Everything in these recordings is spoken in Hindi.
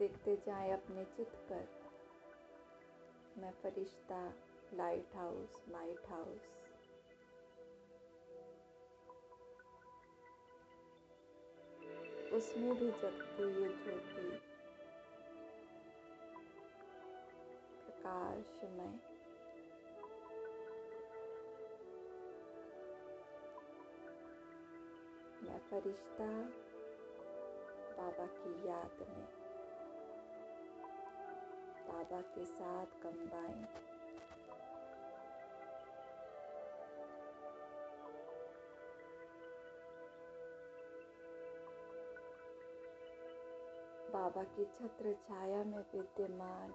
देखते जाएं अपने चित पर। मैं फरिश्ता, लाइट हाउस, माइट हाउस। उसमें भी जगती ये ज्योति प्रकाशमय। मैं फरिश्ता बाबा की याद में, बाबा के साथ कंबाइन। बाबा की छत्र छाया में विद्यमान।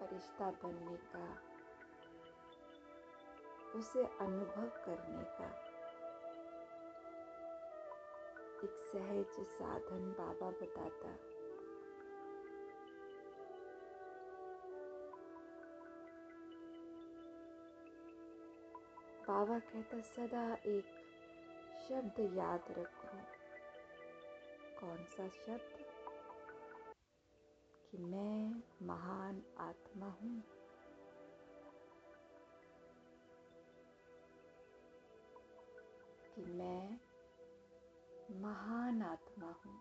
फरिश्ता बनने का, उसे अनुभव करने का एक सहज साधन बाबा बताता। बाबा कहता सदा एक शब्द याद रखो। कौन सा शब्द? कि मैं महान आत्मा हूँ। कि मैं महान आत्मा हूँ।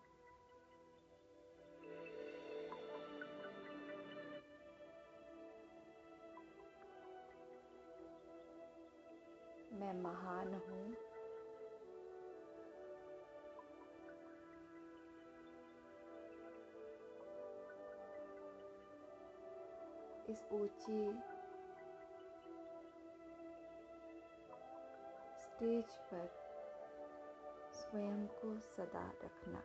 मैं महान हूँ। इस ऊंची स्टेज पर स्वयं को सदा रखना।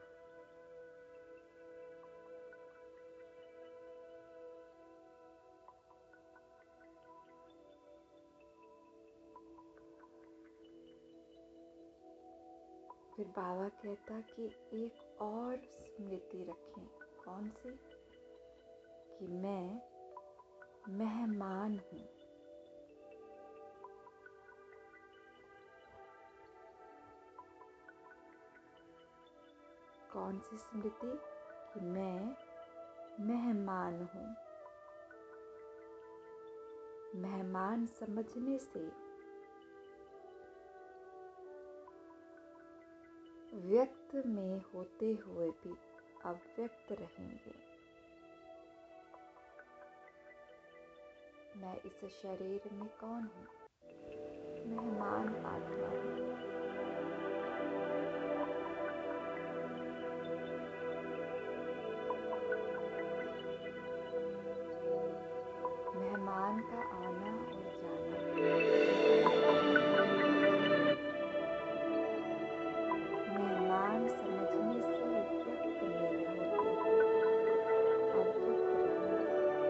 फिर बाबा कहता कि एक और स्मृति रखें। कौन सी? कि मैं मेहमान हूँ। कौन सी स्मृति? कि मैं मेहमान हूँ। मेहमान समझने से व्यक्त में होते हुए भी अव्यक्त रहेंगे। मैं इस शरीर में कौन हूँ? मेहमान आत्मा हूँ। मेहमान का आना और जाना मेहमान समझने से व्यक्त में होते हुए अव्यक्त रहेंगे। स्वयं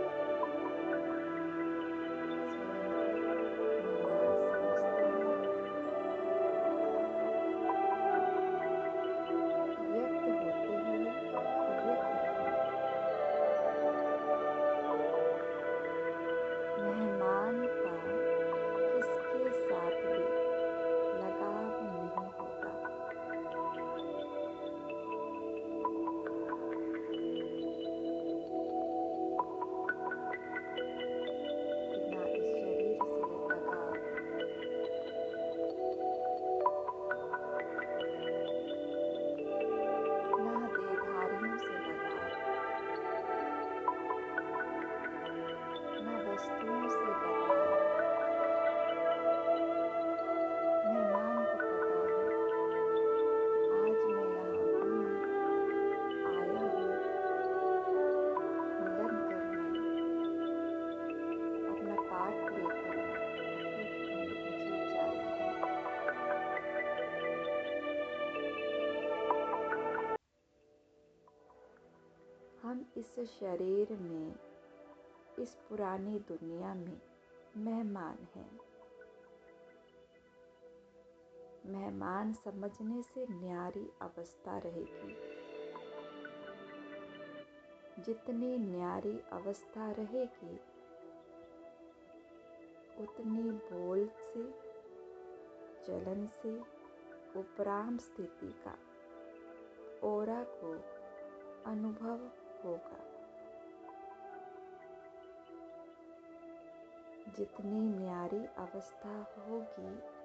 को मेहमान समझते हैं। व्यक्त होते हुए अव्यक्त रहेंगे। मेहमान का किसके साथ भी लगाव नहीं होता। ना इस शरीर से लगाव, ना देहधारियों से लगाव, ना वस्तुओं से लगाव। मेहमान को पता है आज मैं यहाँ हूँ, आया हूँ मिलन करने, अपना पाठ लेकर फिर मुझे जाना है। हम इस शरीर में, इस पुरानी दुनिया में मेहमान हैं। मेहमान समझने से न्यारी अवस्था रहेगी। जितनी न्यारी अवस्था रहेगी उतनी बोल से, चलन से उपराम स्थिति का ओरा को अनुभव होगा। जितनी न्यारी अवस्था होगी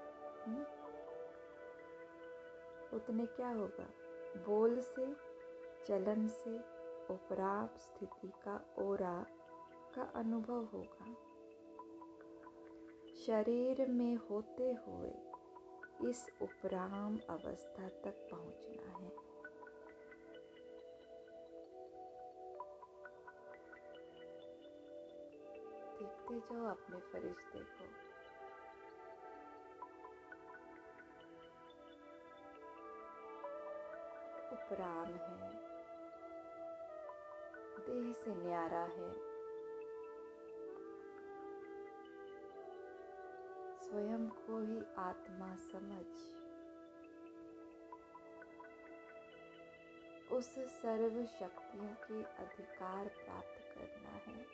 उतने क्या होगा? बोल से, चलन से उपराम स्थिति का ओरा का अनुभव होगा। शरीर में होते हुए इस उपराम अवस्था तक पहुंचना है। देखते जाओ अपने फरिश्ते को। उपराम है, देह से न्यारा है, स्वयं को ही आत्मा समझ उस सर्व शक्तियों के अधिकार प्राप्त करना है।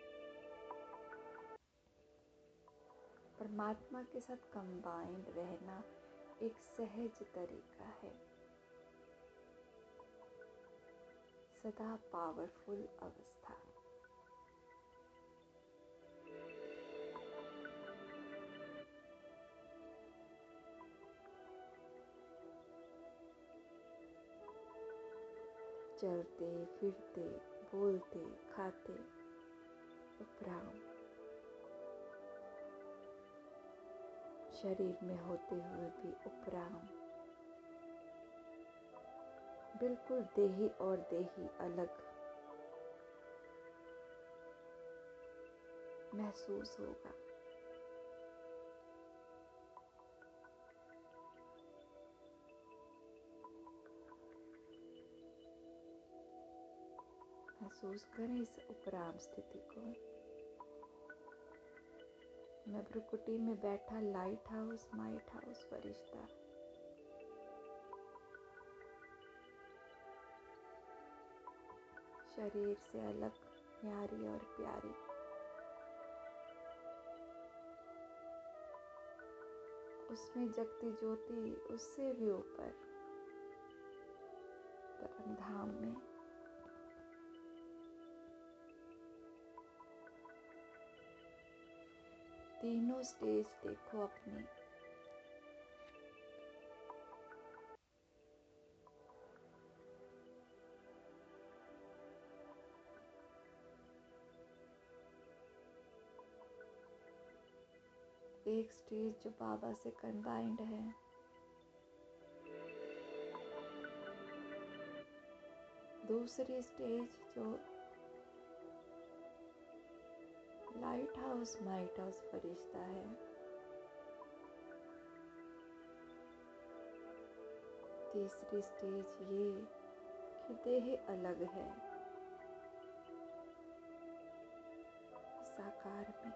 परमात्मा के साथ कंबाइंड रहना एक सहज तरीका है। सदा पावरफुल अवस्था। चलते फिरते, बोलते, खाते, उपराम। शरीर में होते हुए भी उपराम। बिल्कुल देही और देही अलग महसूस होगा। महसूस करें इस उपराम स्थिति को। मैं भ्रुकुटी में बैठा लाइट हाउस, माइट हाउस फरिश्ता। शरीर से अलग, न्यारी और प्यारी। उसमें जगती ज्योति, उससे भी ऊपर परम धाम में। तीनों स्टेज देखो अपनी। एक स्टेज जो बाबा से कंबाइंड है, दूसरी स्टेज जो लाइट हाउस, माइट हाउस फरिश्ता है, तीसरी स्टेज ये कि देह अलग है साकार में।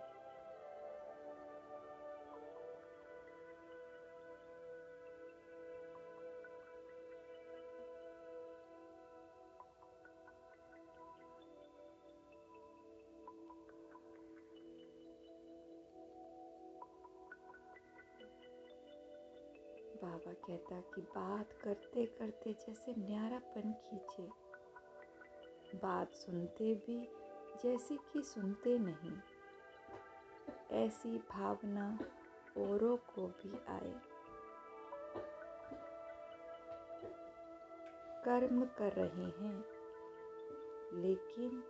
बाबा कहता कि बात करते करते जैसे न्यारापन खींचे, बात सुनते भी जैसे कि सुनते नहीं, ऐसी भावना औरों को भी आए। कर्म कर रहे हैं लेकिन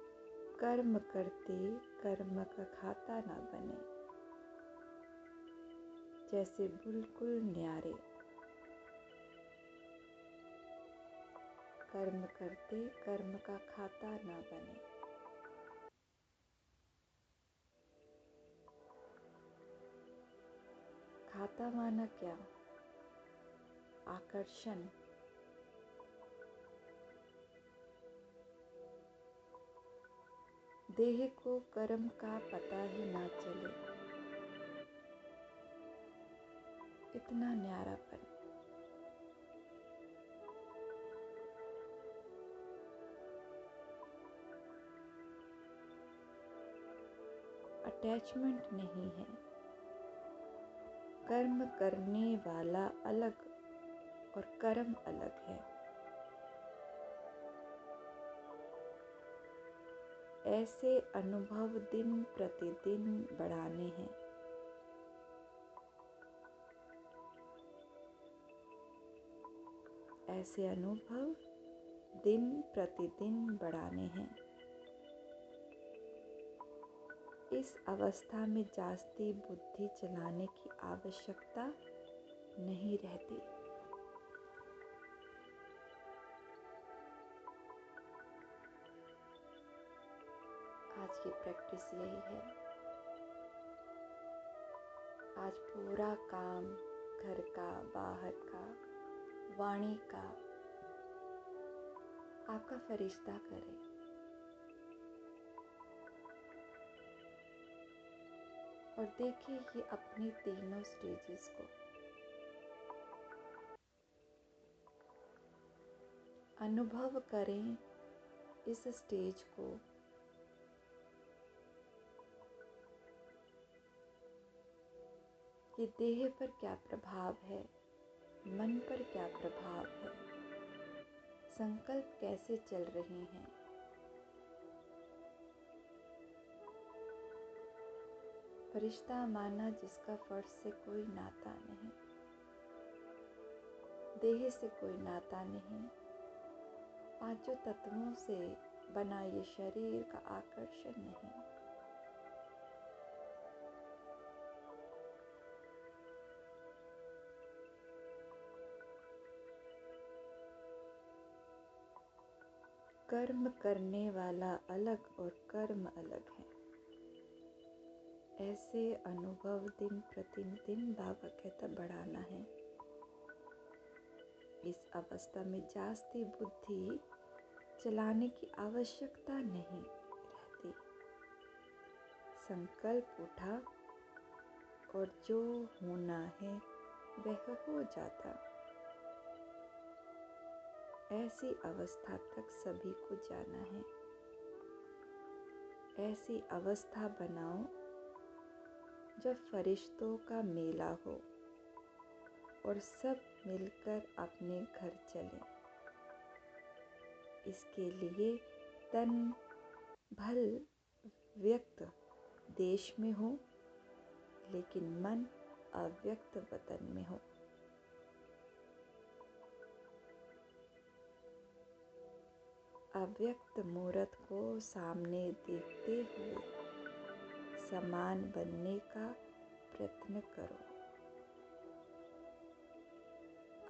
कर्म करते कर्म का खाता ना बने, जैसे बिल्कुल न्यारे। कर्म करते कर्म का खाता ना बने। खाता माना क्या? आकर्षण। देह को कर्म का पता ही ना चले, इतना न्यारापन। अटैचमेंट नहीं है। कर्म करने वाला अलग और कर्म अलग है। ऐसे अनुभव दिन प्रतिदिन बढ़ाने हैं। ऐसे अनुभव दिन प्रतिदिन बढ़ाने हैं। इस अवस्था में जास्ती बुद्धि चलाने की आवश्यकता नहीं रहती। आज की प्रैक्टिस यही है। आज पूरा काम घर का, बाहर का, वाणी का आपका फरिश्ता करे। और देखिए ये अपनी तीनों स्टेजेस को। अनुभव करें इस स्टेज को। कि देह पर क्या प्रभाव है, मन पर क्या प्रभाव है, संकल्प कैसे चल रहे हैं। फरिश्ता माना जिसका फर्श से कोई नाता नहीं, देह से कोई नाता नहीं, पांचों तत्वों से बना ये शरीर का आकर्षण नहीं। कर्म करने वाला अलग और कर्म अलग है। ऐसे अनुभव दिन प्रतिदिन बाबा कहता बढ़ाना है। इस अवस्था में जास्ती बुद्धि चलाने की आवश्यकता नहीं रहती। संकल्प उठा और जो होना है वह हो जाता। ऐसी अवस्था तक सभी को जाना है। ऐसी अवस्था बनाओ जब फरिश्तों का मेला हो और सब मिलकर अपने घर चलें। इसके लिए तन भल व्यक्त देश में हो, लेकिन मन अव्यक्त वतन में हो। अव्यक्त मूर्त को सामने देखते हुए समान बनने का प्रयत्न करो।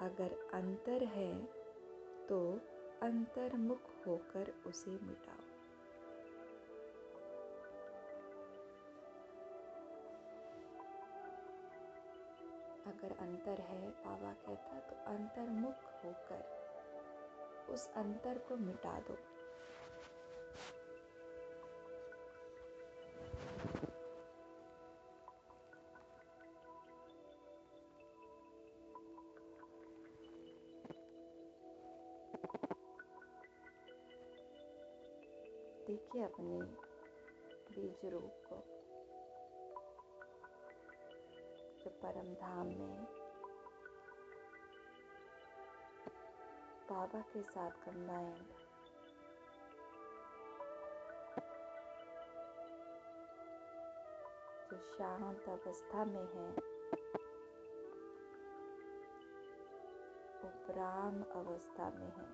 अगर अंतर है तो अंतर्मुख होकर उसे मिटाओ। अगर अंतर है, बाबा कहता, तो अंतर्मुख होकर उस अंतर को मिटा दो। देखिए अपने बीज रूप को जो परम धाम में बाबा के साथ कंबाइंड जो शांत अवस्था में है, उपराम अवस्था में है।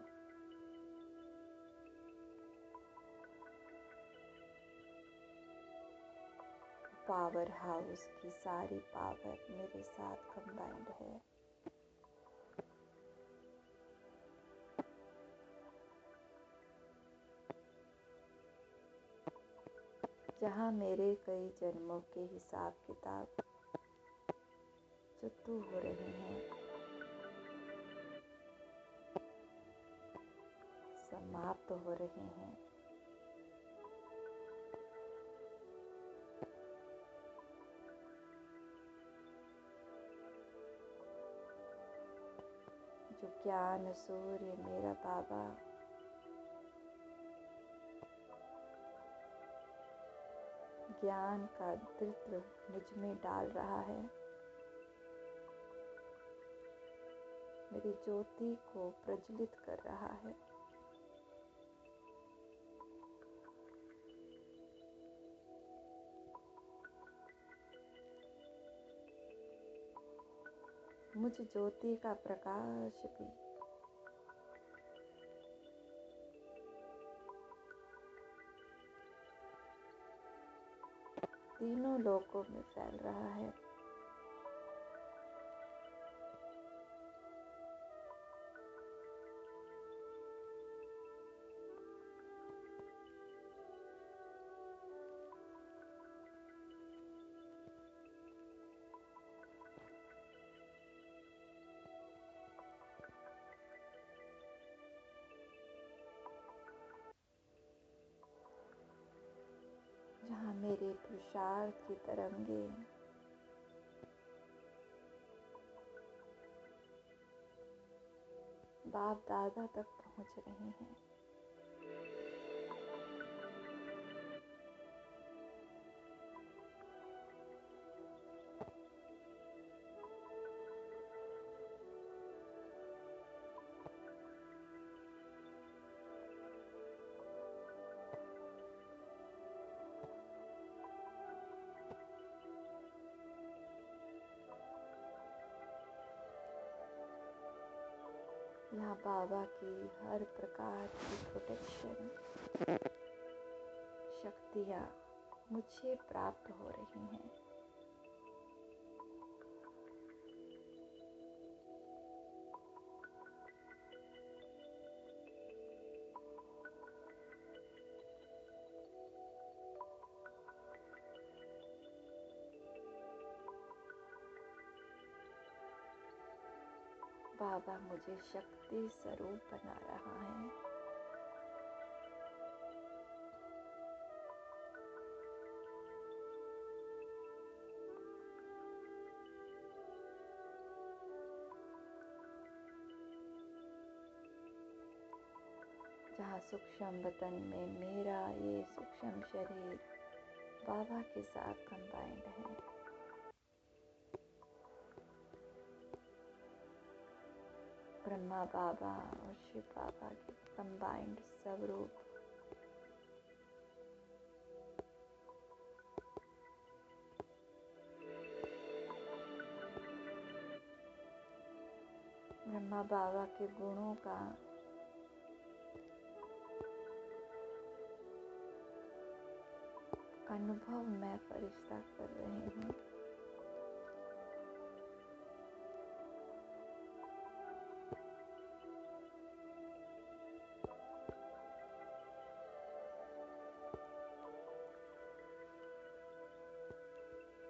पावर हाउस की सारी पावर मेरे साथ कंबाइंड है। जहाँ मेरे कई जन्मों के हिसाब किताब चुत्तू हो रहे हैं, समाप्त हो रहे हैं। जो ज्ञान सूर्य मेरा बाबा ज्ञान का दृढ़ मुझ में डाल रहा है। मेरी ज्योति को प्रज्वलित कर रहा है। मुझ ज्योति का प्रकाश भी तीनों लोकों में फैल रहा है। जहाँ मेरे पुरुषार्थ की तरंगे बाप दादा तक पहुँच रही हैं। यहाँ बाबा की हर प्रकार की प्रोटेक्शन शक्तियाँ मुझे प्राप्त हो रही हैं। बाबा मुझे शक्ति स्वरूप बना रहा है। जहाँ सूक्ष्म वतन में मेरा ये सूक्ष्म शरीर बाबा के साथ कंबाइंड है। ब्रह्मा बाबा और शिव बाबा के कंबाइंड स्वरूप ब्रह्मा बाबा के गुणों का अनुभव मैं फरिश्ता कर रही हूँ।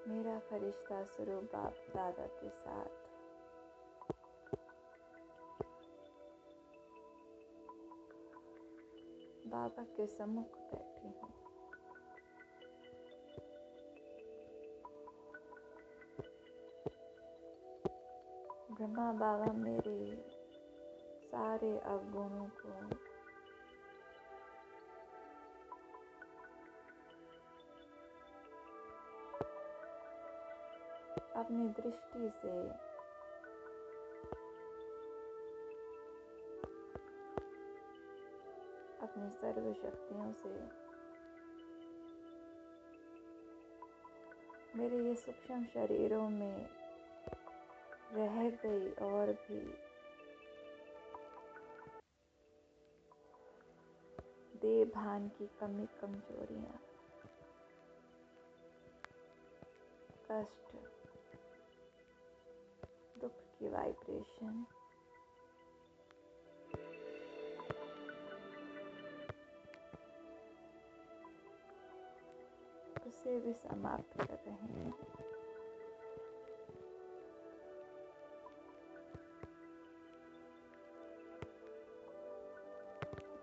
मेरा फरिश्ता स्वरूप बाप दादा के साथ बाबा के सम्मुख बैठी हूँ। ब्रह्मा बाबा मेरे सारे अवगुणों को अपनी दृष्टि से अपनी सर्व शक्तियों से मेरे ये सूक्ष्म शरीरों में रह गई और भी देह भान की कमी कमजोरियां, कष्ट, दुख की वाइब्रेशन उसे भी समाप्त कर रहे हैं।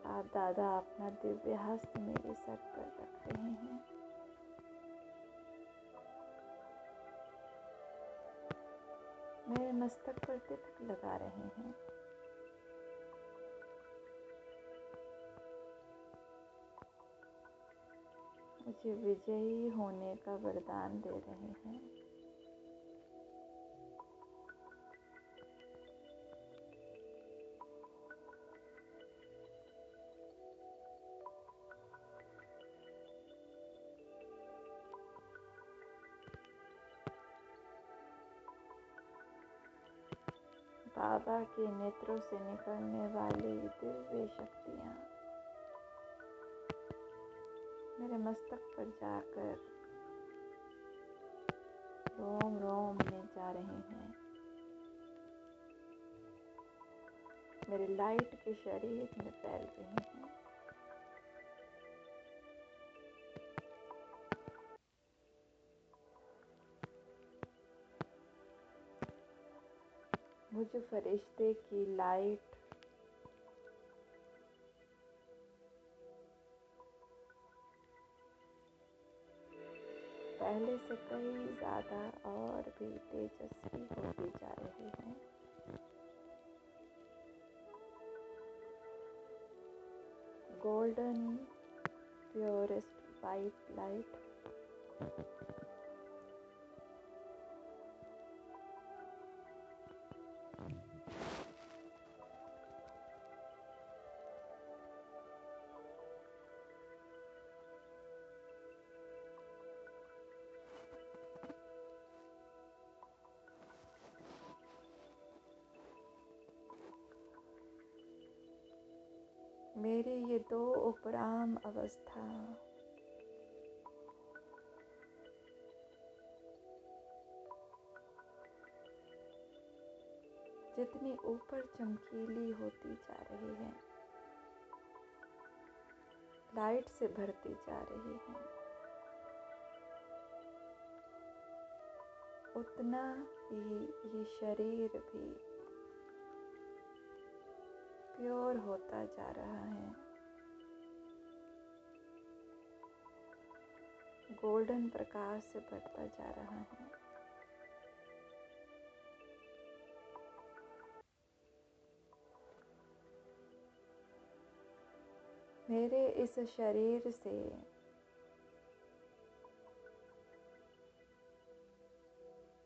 आप दादा अपना दिव्य हस्त मेरे सर पर रख रहे हैं। मेरे मस्तक पर तिलक लगा रहे हैं। मुझे विजयी होने का वरदान दे रहे हैं। बाबा के नेत्रों से निकलने वाली दिव्य शक्तियाँ मेरे मस्तक पर जाकर रोम रोम में जा रहे हैं। मेरे लाइट के शरीर में फैल रही हैं। मुझ फरिश्ते की लाइट पहले से कई ज़्यादा और भी तेजस्वी होती जा रही है। गोल्डन प्योरेस्ट वाइट लाइट मेरी ये दो उपराम अवस्था जितनी ऊपर चमकीली होती जा रही है, लाइट से भरती जा रही है, उतना ही ये शरीर भी प्योर होता जा रहा है, गोल्डन प्रकाश से भरता जा रहा है। मेरे इस शरीर से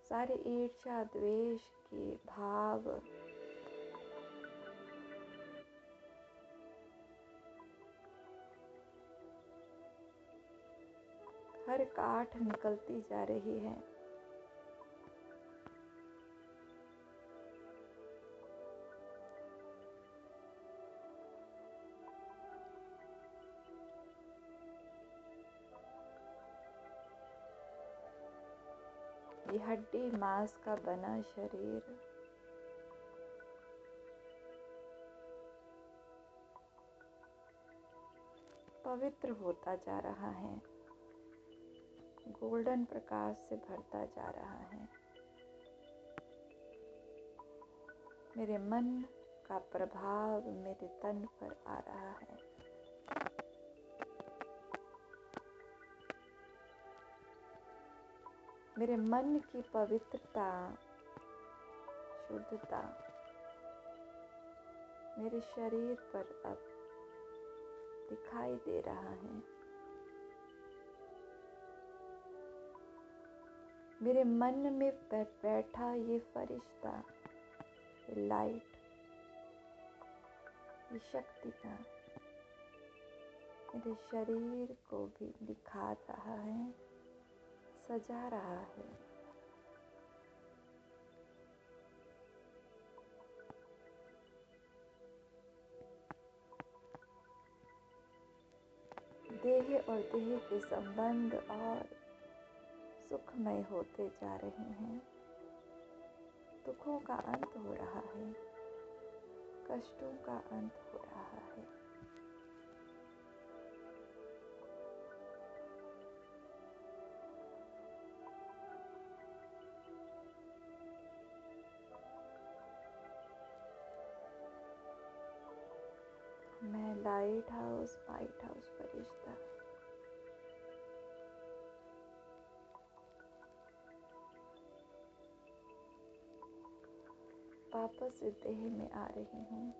सारे ईर्ष्या द्वेष के भाव हर काठ निकलती जा रही है। ये हड्डी मांस का बना शरीर पवित्र होता जा रहा है, गोल्डन प्रकाश से भरता जा रहा है। मेरे मन का प्रभाव मेरे तन पर आ रहा है। मेरे मन की पवित्रता, शुद्धता मेरे शरीर पर अब दिखाई दे रहा है। मेरे मन में बैठा ये फरिश्ता, ये लाइट, ये शक्तियाँ मेरे शरीर को भी दिखा रहा है, सजा रहा है। देह और देह के संबंध और सुखमय होते जा रहे हैं। दुखों का अंत हो रहा है, कष्टों का अंत हो रहा है। मैं लाइट हाउस, वाइट हाउस फरिश्ता वापस इस देह में आ रही हूँ।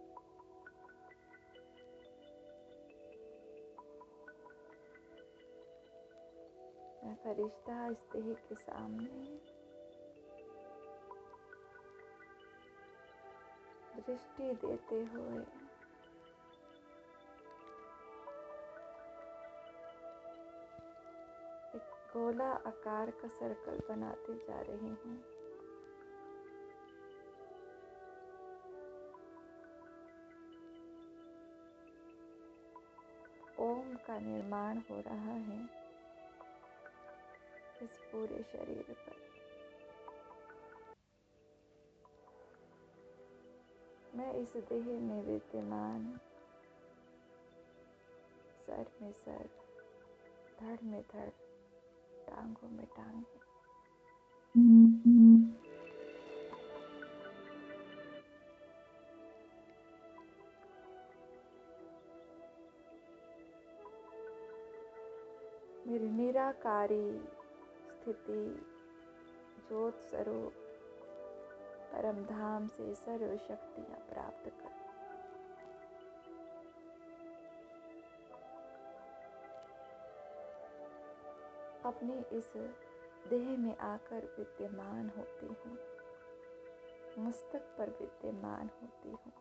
मैं फरिश्ता इस देह के सामने दृष्टि देते हुए एक गोला आकार का सर्कल बनाते जा रही हूँ। ओम का निर्माण हो रहा है इस पूरे शरीर पर। मैं इस देह में विद्यमान सर में सर, धड़ में धड़, टांगों में टांगें, मेरी निराकारी स्थिति ज्योत स्वरूप परम धाम से सर्व शक्तियाँ प्राप्त कर। अपनी इस देह में आकर विद्यमान होती हूँ, मस्तक पर विद्यमान होती हूँ।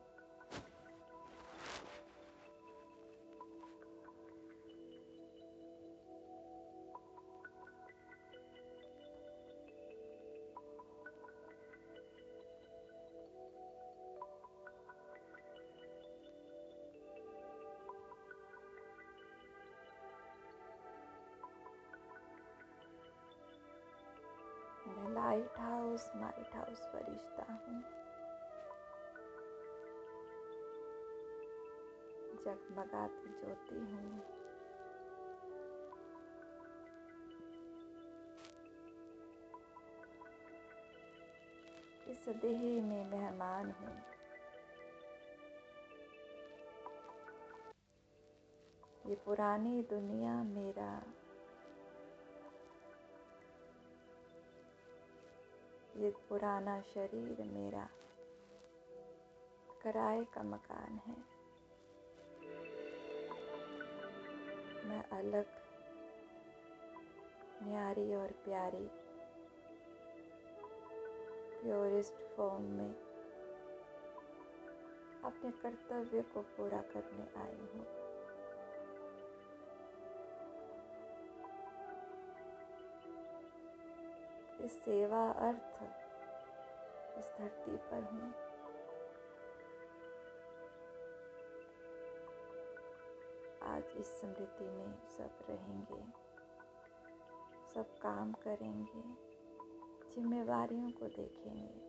मैं लाइट हाउस फरिश्ता हूँ। जगमगाती ज्योति हूँ। इस देह में मेहमान हूँ। ये पुरानी दुनिया मेरा, ये पुराना शरीर मेरा किराए का मकान है। मैं अलग, न्यारी और प्यारी प्योरिस्ट फॉर्म में अपने कर्तव्य को पूरा करने आई हूँ। इस सेवा अर्थ इस धरती पर हूँ। आज इस स्मृति में सब रहेंगे, सब काम करेंगे, जिम्मेवारियों को देखेंगे।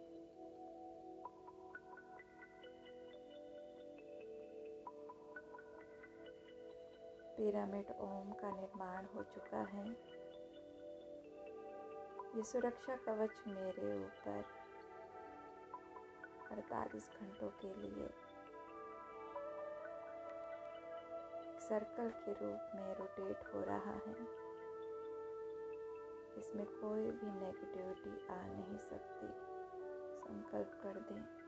पिरामिड ओम का निर्माण हो चुका है। ये सुरक्षा कवच मेरे ऊपर 48 घंटों के लिए सर्कल के रूप में रोटेट हो रहा है। इसमें कोई भी नेगेटिविटी आ नहीं सकती। संकल्प कर दें।